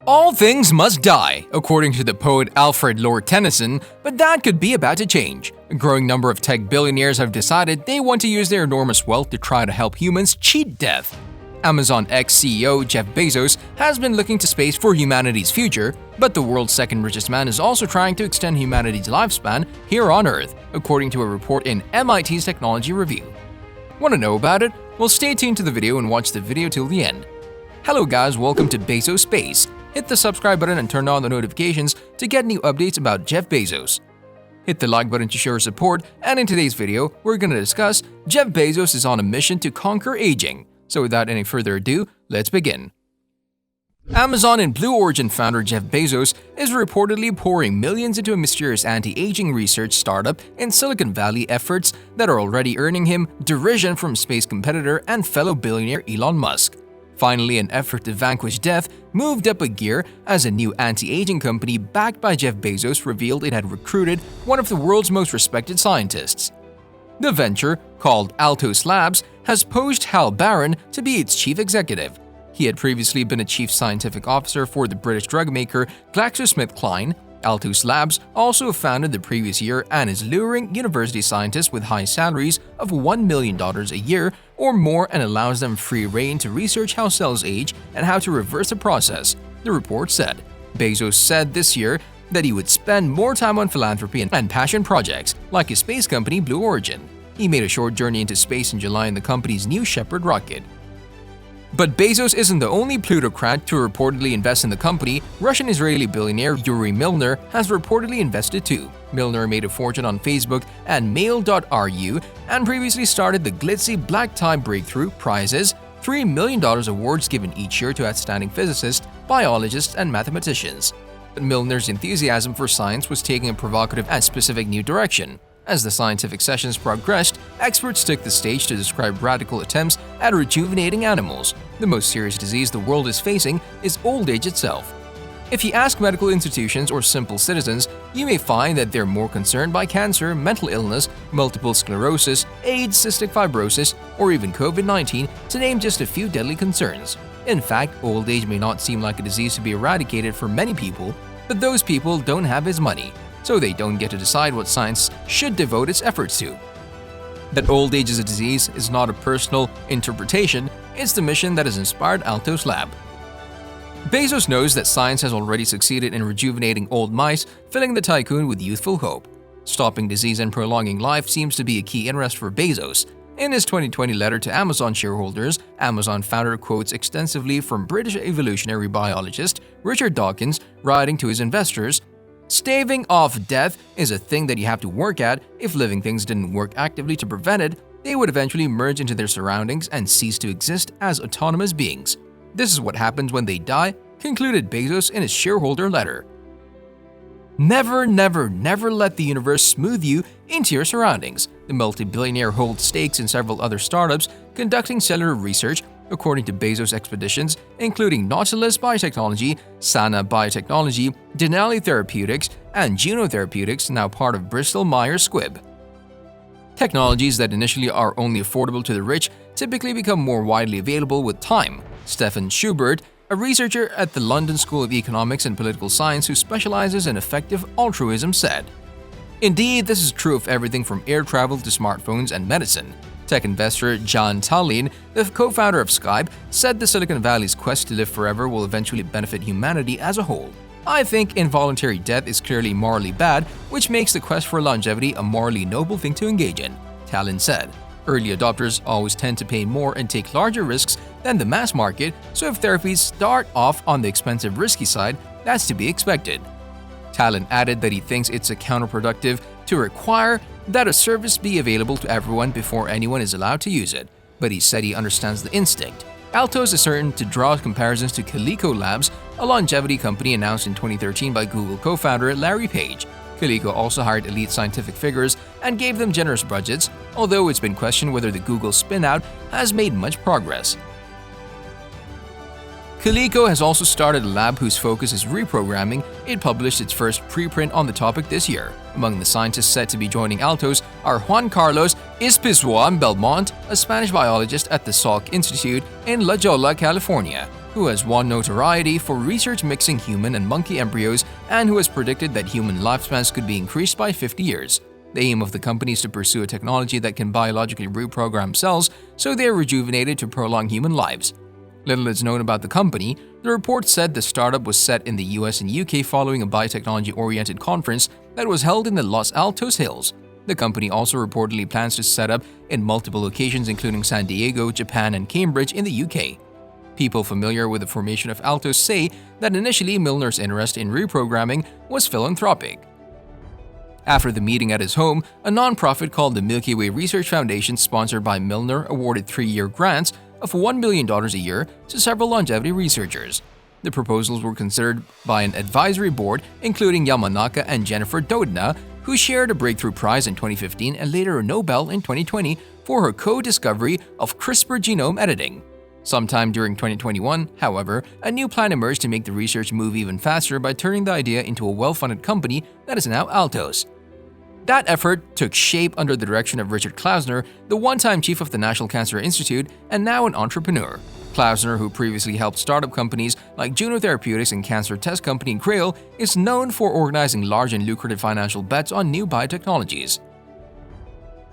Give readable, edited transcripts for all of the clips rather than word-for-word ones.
All things must die, according to the poet Alfred Lord Tennyson, but that could be about to change. A growing number of tech billionaires have decided they want to use their enormous wealth to try to help humans cheat death. Amazon ex-CEO Jeff Bezos has been looking to space for humanity's future, but the world's second richest man is also trying to extend humanity's lifespan here on Earth, according to a report in MIT's Technology Review. Want to know about it? Well, stay tuned to the video and watch the video till the end. Hello guys, welcome to Bezos Space. Hit the subscribe button and turn on the notifications to get new updates about Jeff Bezos. Hit the like button to show your support, and in today's video, we're going to discuss Jeff Bezos is on a mission to conquer aging. So without any further ado, let's begin. Amazon and Blue Origin founder Jeff Bezos is reportedly pouring millions into a mysterious anti-aging research startup in Silicon Valley, efforts that are already earning him derision from space competitor and fellow billionaire Elon Musk. Finally, an effort to vanquish death moved up a gear as a new anti-aging company backed by Jeff Bezos revealed it had recruited one of the world's most respected scientists. The venture, called Altos Labs, has poached Hal Barron to be its chief executive. He had previously been a chief scientific officer for the British drug maker GlaxoSmithKline. Altos Labs also founded the previous year and is luring university scientists with high salaries of $1 million a year or more and allows them free rein to research how cells age and how to reverse the process, the report said. Bezos said this year that he would spend more time on philanthropy and passion projects, like his space company Blue Origin. He made a short journey into space in July in the company's New Shepard rocket. But Bezos isn't the only plutocrat to reportedly invest in the company. Russian-Israeli billionaire Yuri Milner has reportedly invested too. Milner made a fortune on Facebook and Mail.ru and previously started the glitzy Black Tie Breakthrough Prizes, $3 million awards given each year to outstanding physicists, biologists, and mathematicians. But Milner's enthusiasm for science was taking a provocative and specific new direction. As the scientific sessions progressed, experts took the stage to describe radical attempts at rejuvenating animals. The most serious disease the world is facing is old age itself. If you ask medical institutions or simple citizens, you may find that they're more concerned by cancer, mental illness, multiple sclerosis, AIDS, cystic fibrosis, or even COVID-19, to name just a few deadly concerns. In fact, old age may not seem like a disease to be eradicated for many people, but those people don't have his money, so they don't get to decide what science should devote its efforts to. That old age is a disease is not a personal interpretation, it's the mission that has inspired Altos Lab. Bezos knows that science has already succeeded in rejuvenating old mice, filling the tycoon with youthful hope. Stopping disease and prolonging life seems to be a key interest for Bezos. In his 2020 letter to Amazon shareholders, Amazon founder quotes extensively from British evolutionary biologist Richard Dawkins, writing to his investors, "Staving off death is a thing that you have to work at. If living things didn't work actively to prevent it, they would eventually merge into their surroundings and cease to exist as autonomous beings. This is what happens when they die," concluded Bezos in his shareholder letter. Never, never, never let the universe smooth you into your surroundings. The multi-billionaire holds stakes in several other startups conducting cellular research, according to Bezos expeditions, including Nautilus Biotechnology, Sana Biotechnology, Denali Therapeutics, and Juno Therapeutics, now part of Bristol Myers Squibb. Technologies that initially are only affordable to the rich typically become more widely available with time. Stefan Schubert, a researcher at the London School of Economics and Political Science who specializes in effective altruism, said, "Indeed, this is true of everything from air travel to smartphones and medicine." Tech investor John Tallien, the co-founder of Skype, said the Silicon Valley's quest to live forever will eventually benefit humanity as a whole. "I think involuntary death is clearly morally bad, which makes the quest for longevity a morally noble thing to engage in," Tallien said. "Early adopters always tend to pay more and take larger risks than the mass market, so if therapies start off on the expensive, risky side, that's to be expected." Tallien added that he thinks it's counterproductive to require that a service be available to everyone before anyone is allowed to use it, but he said he understands the instinct. Altos is certain to draw comparisons to Coleco Labs, a longevity company announced in 2013 by Google co-founder Larry Page. Coleco also hired elite scientific figures and gave them generous budgets, although it's been questioned whether the Google spin-out has made much progress. Coleco has also started a lab whose focus is reprogramming. It published its first preprint on the topic this year. Among the scientists set to be joining Altos are Juan Carlos Ispizua Belmont, a Spanish biologist at the Salk Institute in La Jolla, California, who has won notoriety for research mixing human and monkey embryos and who has predicted that human lifespans could be increased by 50 years. The aim of the company is to pursue a technology that can biologically reprogram cells so they are rejuvenated to prolong human lives. Little is known about the company. The report said the startup was set in the US and UK following a biotechnology-oriented conference that was held in the Los Altos Hills. The company also reportedly plans to set up in multiple locations including San Diego, Japan, and Cambridge in the UK. People familiar with the formation of Altos say that initially Milner's interest in reprogramming was philanthropic. After the meeting at his home, a non-profit called the Milky Way Research Foundation, sponsored by Milner, awarded 3-year grants of $1 million a year to several longevity researchers. The proposals were considered by an advisory board including Yamanaka and Jennifer Doudna, who shared a breakthrough prize in 2015 and later a Nobel in 2020 for her co-discovery of CRISPR genome editing. Sometime during 2021, however, a new plan emerged to make the research move even faster by turning the idea into a well-funded company that is now Altos. That effort took shape under the direction of Richard Klausner, the one-time chief of the National Cancer Institute and now an entrepreneur. Klausner, who previously helped startup companies like Juno Therapeutics and cancer test company Grail, is known for organizing large and lucrative financial bets on new biotechnologies.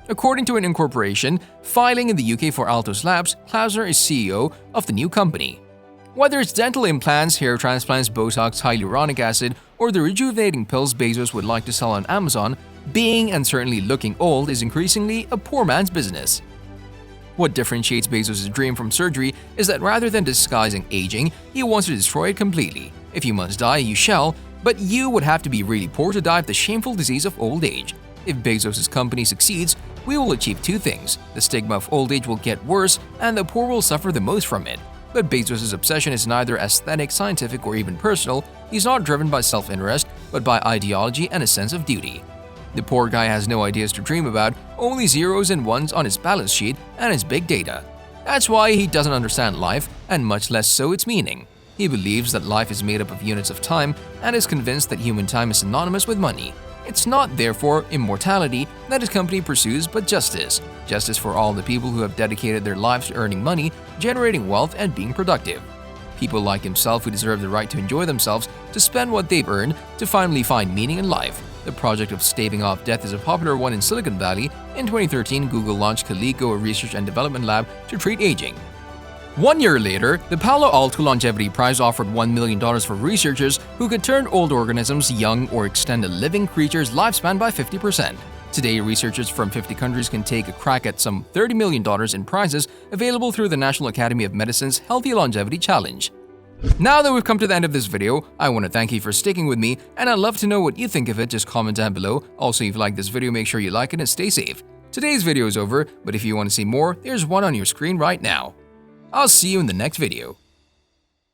According to an incorporation filing in the UK for Altos Labs, Klausner is CEO of the new company. Whether it's dental implants, hair transplants, Botox, hyaluronic acid, or the rejuvenating pills Bezos would like to sell on Amazon, being and certainly looking old is increasingly a poor man's business. What differentiates Bezos' dream from surgery is that rather than disguising aging, he wants to destroy it completely. If you must die, you shall, but you would have to be really poor to die of the shameful disease of old age. If Bezos' company succeeds, we will achieve two things: the stigma of old age will get worse, and the poor will suffer the most from it. But Bezos' obsession is neither aesthetic, scientific, or even personal. He's not driven by self-interest, but by ideology and a sense of duty. The poor guy has no ideas to dream about, only zeros and ones on his balance sheet and his big data. That's why he doesn't understand life, and much less so its meaning. He believes that life is made up of units of time and is convinced that human time is synonymous with money. It's not, therefore, immortality that his company pursues, but justice. Justice for all the people who have dedicated their lives to earning money, generating wealth, and being productive. People like himself who deserve the right to enjoy themselves, to spend what they've earned, to finally find meaning in life. The project of staving off death is a popular one in Silicon Valley. In 2013, Google launched Calico, a research and development lab to treat aging. 1 year later, the Palo Alto Longevity Prize offered $1 million for researchers who could turn old organisms young or extend a living creature's lifespan by 50%. Today, researchers from 50 countries can take a crack at some $30 million in prizes available through the National Academy of Medicine's Healthy Longevity Challenge. Now that we've come to the end of this video, I want to thank you for sticking with me, and I'd love to know what you think of it. Just comment down below. Also, if you like this video, make sure you like it and stay safe. Today's video is over, but if you want to see more, there's one on your screen right now. I'll see you in the next video.